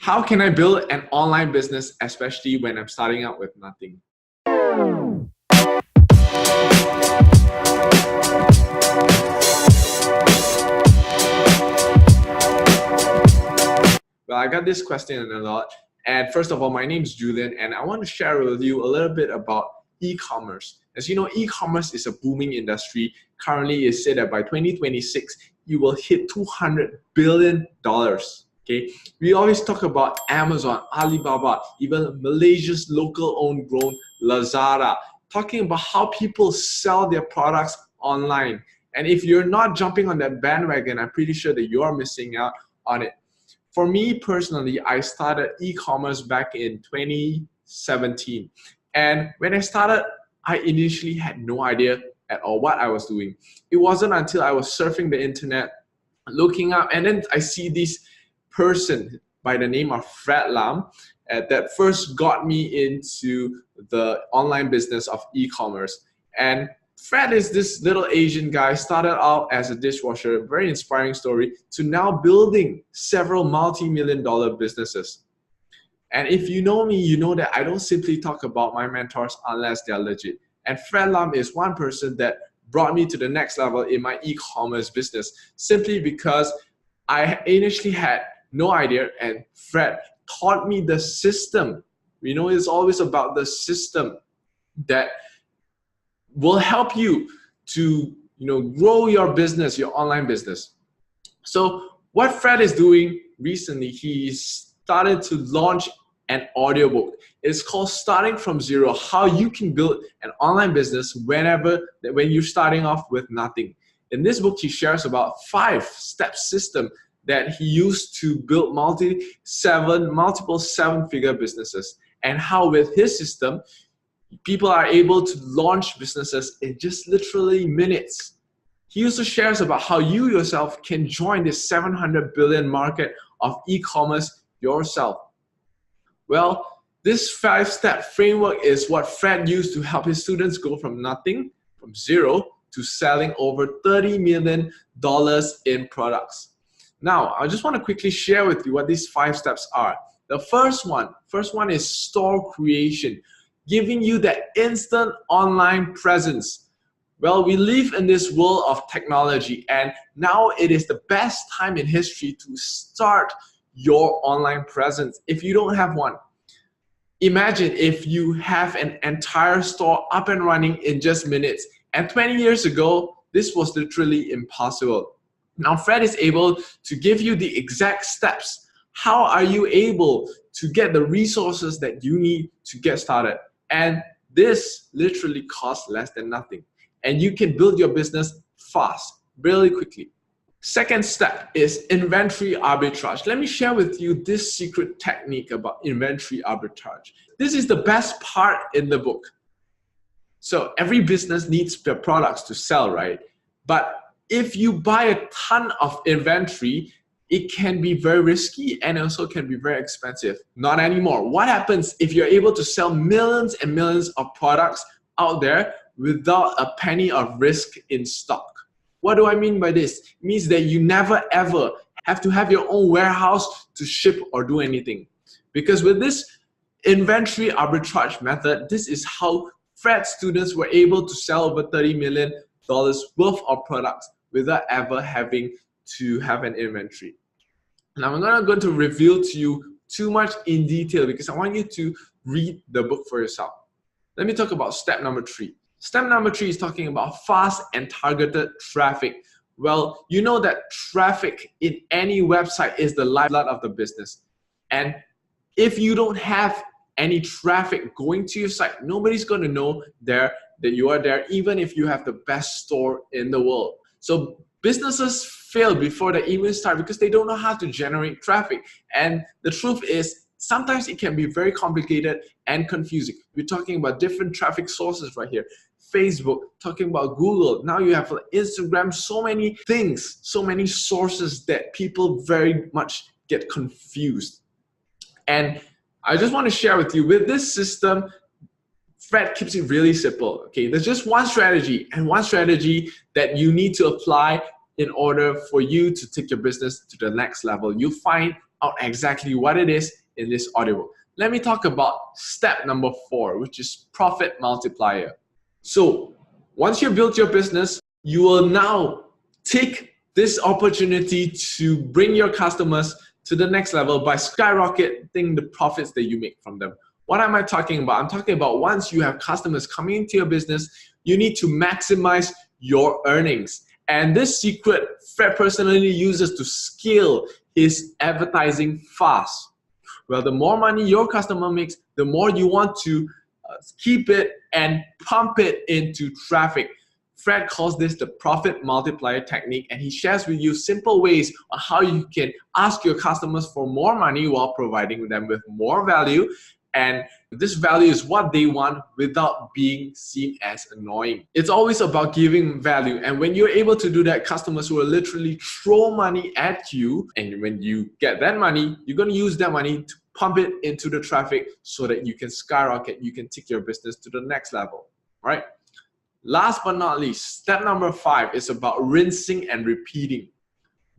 How can I build an online business, especially when I'm starting out with nothing? Well, I got this question a lot. And first of all, my name is Julian, and I want to share with you a little bit about e-commerce. As you know, e-commerce is a booming industry. Currently, it's said that by 2026, you will hit $200 billion. Okay, we always talk about Amazon, Alibaba, even Malaysia's local owned grown Lazada, talking about how people sell their products online. And if you're not jumping on that bandwagon, I'm pretty sure that you're missing out on it. For me personally, I started e-commerce back in 2017. And when I started, I initially had no idea at all what I was doing. It wasn't until I was surfing the internet, looking up, and then I see this person by the name of Fred Lam that first got me into the online business of e-commerce. And Fred is this little Asian guy, started out as a dishwasher, a very inspiring story, to now building several multi-million-dollar businesses. And if you know me, you know that I don't simply talk about my mentors unless they're legit. And Fred Lam is one person that brought me to the next level in my e-commerce business, simply because I initially had no idea, and Fred taught me the system. You know, it's always about the system that will help you to grow your business, your online business. So what Fred is doing recently, he started to launch an audiobook. It's called Starting from Zero, how you can build an online business when you're starting off with nothing. In this book, he shares about 5-step system that he used to build multiple seven-figure businesses, and how with his system, people are able to launch businesses in just literally minutes. He also shares about how you yourself can join this 700 billion market of e-commerce yourself. Well, this 5-step framework is what Fred used to help his students go from nothing, from zero, to selling over $30 million in products. Now, I just want to quickly share with you what these 5 steps are. The first one is store creation, giving you that instant online presence. Well, we live in this world of technology, and now it is the best time in history to start your online presence if you don't have one. Imagine if you have an entire store up and running in just minutes. And 20 years ago, this was literally impossible. Now, Fred is able to give you the exact steps. How are you able to get the resources that you need to get started? And this literally costs less than nothing. And you can build your business fast, really quickly. Second step is inventory arbitrage. Let me share with you this secret technique about inventory arbitrage. This is the best part in the book. So every business needs their products to sell, right? But if you buy a ton of inventory, it can be very risky and also can be very expensive. Not anymore. What happens if you're able to sell millions and millions of products out there without a penny of risk in stock? What do I mean by this? It means that you never ever have to have your own warehouse to ship or do anything. Because with this inventory arbitrage method, this is how Fred's students were able to sell over $30 million worth of products without ever having to have an inventory. Now, I'm not going to reveal to you too much in detail because I want you to read the book for yourself. Let me talk about step number 3. Step number 3 is talking about fast and targeted traffic. Well, you know that traffic in any website is the lifeblood of the business. And if you don't have any traffic going to your site, nobody's going to know that you are there, even if you have the best store in the world. So businesses fail before they even start because they don't know how to generate traffic. And the truth is, sometimes it can be very complicated and confusing. We're talking about different traffic sources right here. Facebook, talking about Google. Now you have Instagram, so many things, so many sources that people very much get confused. And I just want to share with you, with this system, Fred keeps it really simple. Okay, there's just one strategy, and one strategy that you need to apply in order for you to take your business to the next level. You'll find out exactly what it is in this audiobook. Let me talk about step number 4, which is profit multiplier. So once you build your business, you will now take this opportunity to bring your customers to the next level by skyrocketing the profits that you make from them. What am I talking about? I'm talking about once you have customers coming into your business, you need to maximize your earnings. And this secret Fred personally uses to scale his advertising fast. Well, the more money your customer makes, the more you want to keep it and pump it into traffic. Fred calls this the profit multiplier technique, and he shares with you simple ways on how you can ask your customers for more money while providing them with more value. And this value is what they want without being seen as annoying. It's always about giving value. And when you're able to do that, customers will literally throw money at you. And when you get that money, you're going to use that money to pump it into the traffic so that you can skyrocket, you can take your business to the next level, right? Last but not least, step number 5 is about rinsing and repeating.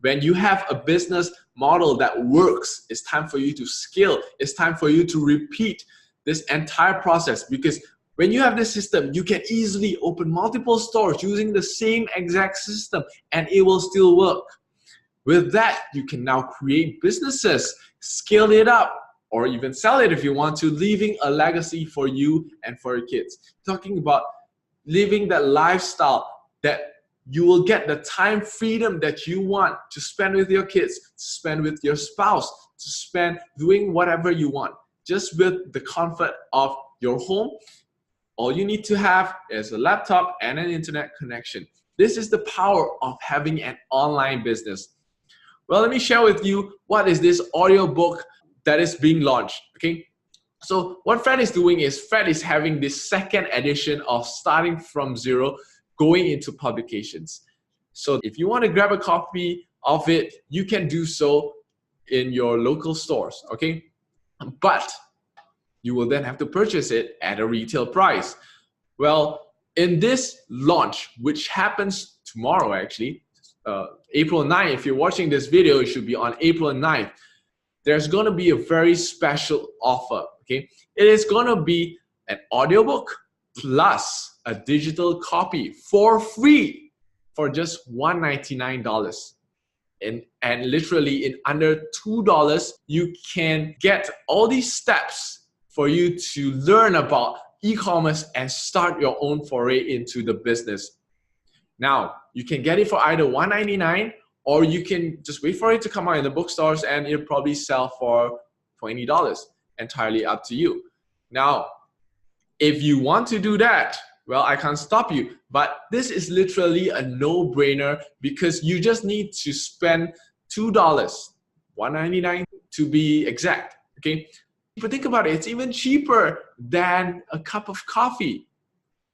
When you have a business model that works, it's time for you to scale. It's time for you to repeat this entire process, because when you have this system, you can easily open multiple stores using the same exact system and it will still work. With that, you can now create businesses, scale it up, or even sell it if you want to, leaving a legacy for you and for your kids. Talking about living that lifestyle that you will get the time freedom that you want to spend with your kids, to spend with your spouse, to spend doing whatever you want, just with the comfort of your home. All you need to have is a laptop and an internet connection. This is the power of having an online business. Well, let me share with you what is this audiobook that is being launched, okay? So what Fred is doing is Fred is having this second edition of starting from zero, going into publications. So if you want to grab a copy of it, you can do so in your local stores, okay? But you will then have to purchase it at a retail price. Well, in this launch, which happens tomorrow actually, April 9th, if you're watching this video, it should be on April 9th, there's going to be a very special offer, okay? It is going to be an audiobook plus a digital copy for free for just $199. And literally in under $2, you can get all these steps for you to learn about e-commerce and start your own foray into the business. Now, you can get it for either $199 or you can just wait for it to come out in the bookstores and it'll probably sell for $20. Entirely up to you. Now, if you want to do that, well, I can't stop you, but this is literally a no-brainer because you just need to spend $2, $199 to be exact, okay? But think about it, it's even cheaper than a cup of coffee.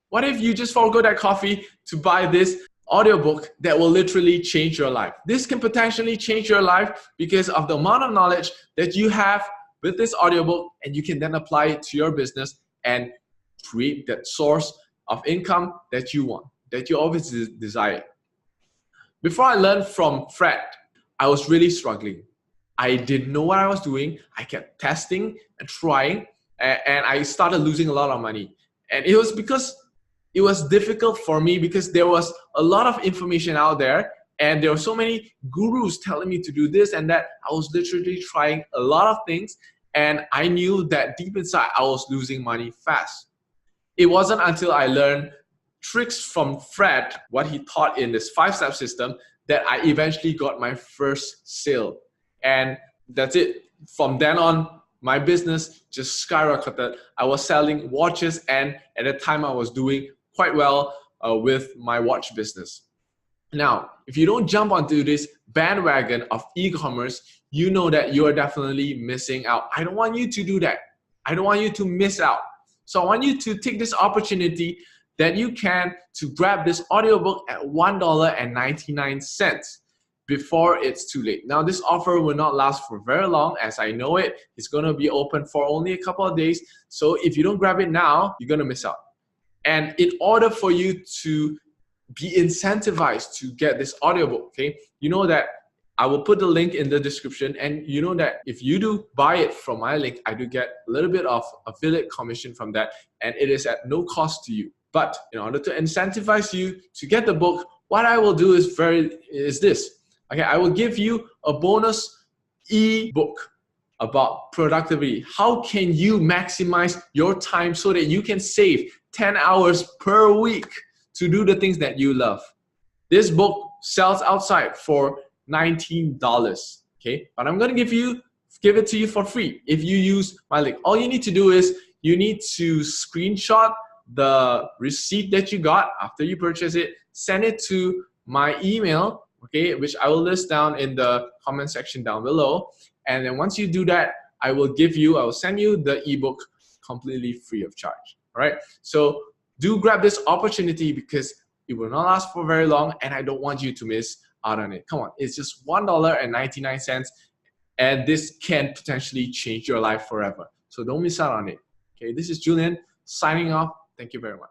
What if you just forego that coffee to buy this audiobook that will literally change your life? This can potentially change your life because of the amount of knowledge that you have with this audiobook, and you can then apply it to your business and create that source of income that you want, that you always desire. Before I learned from Fred, I was really struggling. I didn't know what I was doing. I kept testing and trying, and I started losing a lot of money. And it was because it was difficult for me because there was a lot of information out there and there were so many gurus telling me to do this and that. I was literally trying a lot of things and I knew that deep inside I was losing money fast. It wasn't until I learned tricks from Fred, what he taught in this 5-step system, that I eventually got my first sale. And that's it. From then on, my business just skyrocketed. I was selling watches and at the time I was doing quite well with my watch business. Now, if you don't jump onto this bandwagon of e-commerce, you know that you are definitely missing out. I don't want you to do that. I don't want you to miss out. So I want you to take this opportunity that you can to grab this audiobook at $1.99 before it's too late. Now, this offer will not last for very long, as I know it. It's going to be open for only a couple of days. So if you don't grab it now, you're going to miss out. And in order for you to be incentivized to get this audiobook, okay? You know that I will put the link in the description, and you know that if you do buy it from my link, I do get a little bit of affiliate commission from that, and it is at no cost to you. But in order to incentivize you to get the book, what I will do is this. Okay, I will give you a bonus e-book about productivity. How can you maximize your time so that you can save 10 hours per week to do the things that you love? This book sells outside for $19, okay? But I'm gonna give it to you for free if you use my link. All you need to do is you need to screenshot the receipt that you got after you purchase it, send it to my email, okay, which I will list down in the comment section down below. And then once you do that, I will send you the ebook completely free of charge. All right. So do grab this opportunity because it will not last for very long, and I don't want you to miss out on it. Come on, it's just $1.99, and this can potentially change your life forever. So don't miss out on it. Okay, this is Julian signing off. Thank you very much.